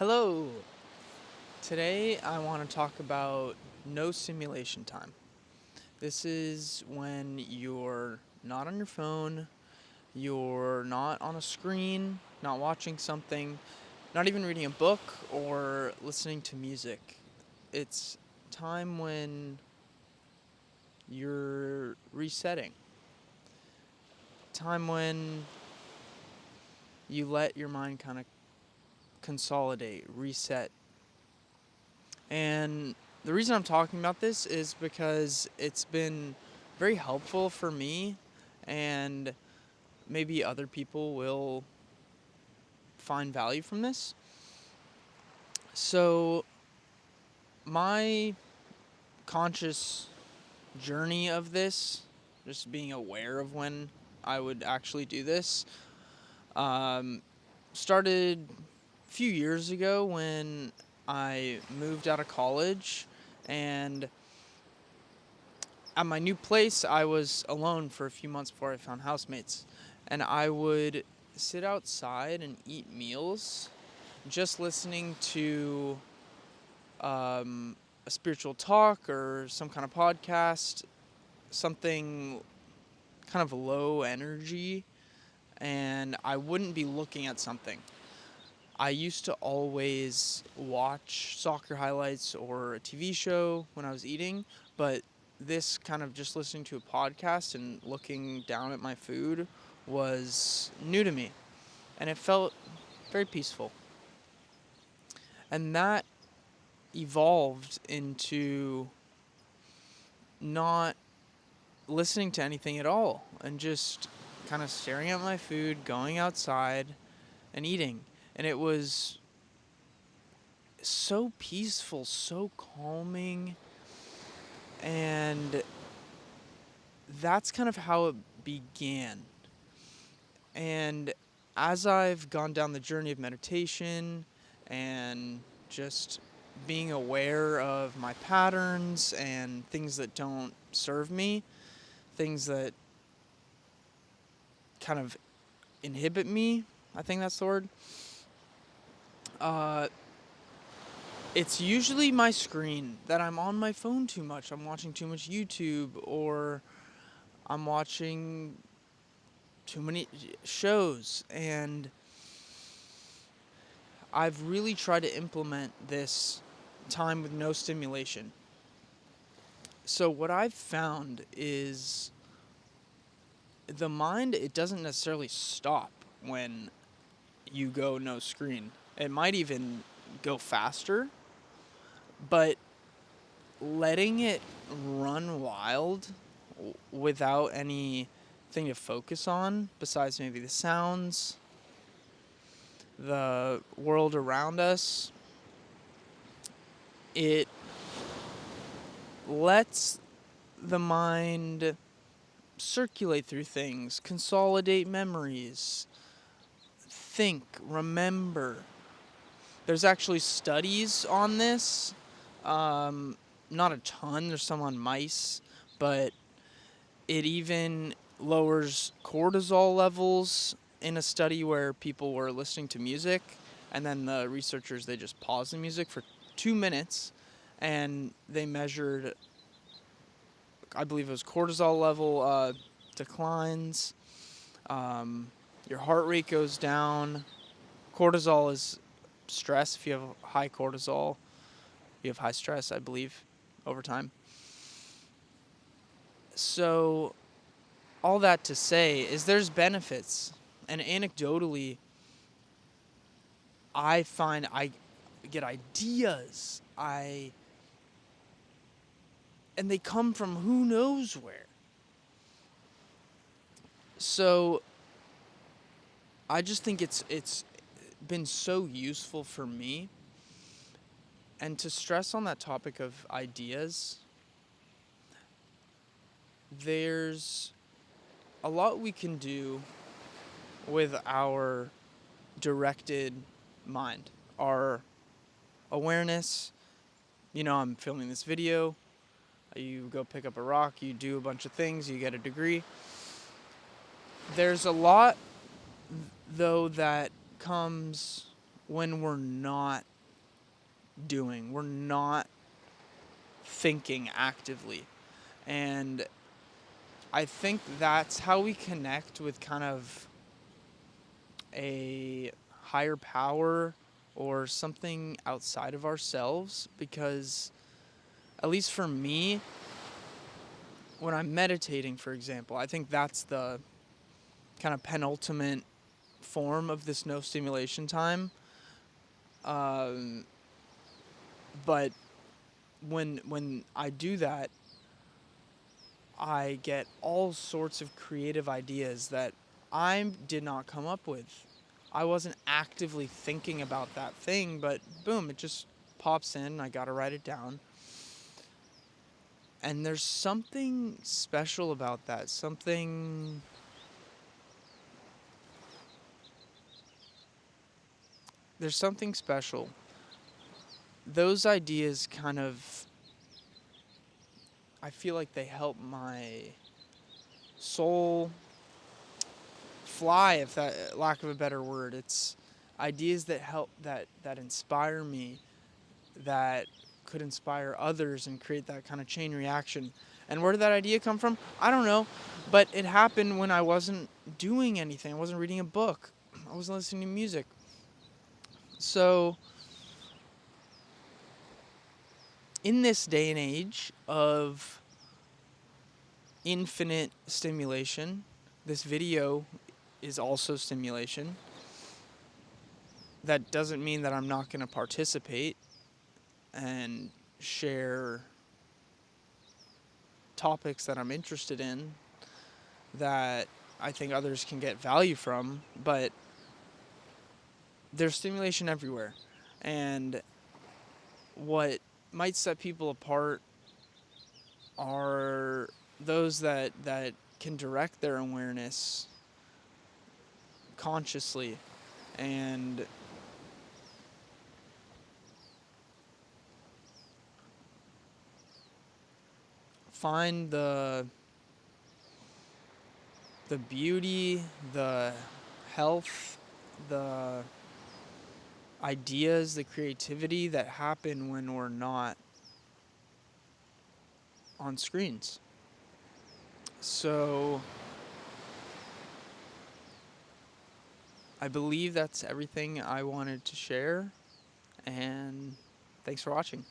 Hello! Today I want to talk about no stimulation time. This is when you're not on your phone, you're not on a screen, not watching something, not even reading a book or listening to music. It's time when you're resetting. Time when you let your mind kind of consolidate, reset. And the reason I'm talking about this is because it's been very helpful for me, and maybe other people will find value from this. So, my conscious journey of this, just being aware of when I would actually do this, um, started a few years ago when I moved out of college. And at my new place, I was alone for a few months before I found housemates. And I would sit outside and eat meals just listening to a spiritual talk or some kind of podcast, something kind of low energy, and I wouldn't be looking at something. I used to always watch soccer highlights or a TV show when I was eating, but this kind of just listening to a podcast and looking down at my food was new to me, and it felt very peaceful. And that evolved into not listening to anything at all and just kind of staring at my food, going outside and eating. And it was so peaceful, so calming, and that's kind of how it began. And as I've gone down the journey of meditation and just being aware of my patterns and things that don't serve me, things that kind of inhibit me, I think that's the word. Uh, it's usually my screen, that I'm on my phone too much. I'm watching too much YouTube, or I'm watching too many shows, and I've really tried to implement this time with no stimulation. So what I've found is the mind, it doesn't necessarily stop when you go no screen. It might even go faster, but letting it run wild without anything to focus on besides maybe the sounds, the world around us, it lets the mind circulate through things, consolidate memories, think, remember. There's actually studies on this. Not a ton, there's some on mice, but it even lowers cortisol levels in a study where people were listening to music, and then the researchers, they just paused the music for 2 minutes, and they measured, I believe it was cortisol level declines. Your heart rate goes down. Cortisol is stress. If you have high cortisol, you have high stress, I believe, over time. So all that to say is there's benefits. And anecdotally, I find I get ideas. And they come from who knows where. So I just think it's been so useful for me. And to stress on that topic of ideas, there's a lot we can do with our directed mind, our awareness. I'm filming this video. You go pick up a rock, you do a bunch of things, you get a degree. There's a lot, though, that comes when we're not we're not thinking actively. And I think that's how we connect with kind of a higher power or something outside of ourselves, because at least for me, when I'm meditating, for example, I think that's the kind of penultimate form of this no stimulation time. Um, but when I do that, I get all sorts of creative ideas that I did not come up with. I wasn't actively thinking about that thing, but boom, it just pops in. I got to write it down. And there's something special about that. There's something special. Those ideas kind of, I feel like they help my soul fly, if that lack of a better word. It's ideas that help, that inspire me, that could inspire others and create that kind of chain reaction. And where did that idea come from? I don't know, but it happened when I wasn't doing anything. I wasn't reading a book. I wasn't listening to music. So, in this day and age of infinite stimulation, this video is also stimulation. That doesn't mean that I'm not going to participate and share topics that I'm interested in that I think others can get value from, but there's stimulation everywhere. And what might set people apart are those that can direct their awareness consciously and find the beauty, the health, the ideas, the creativity that happen when we're not on screens. So I believe that's everything I wanted to share, and thanks for watching.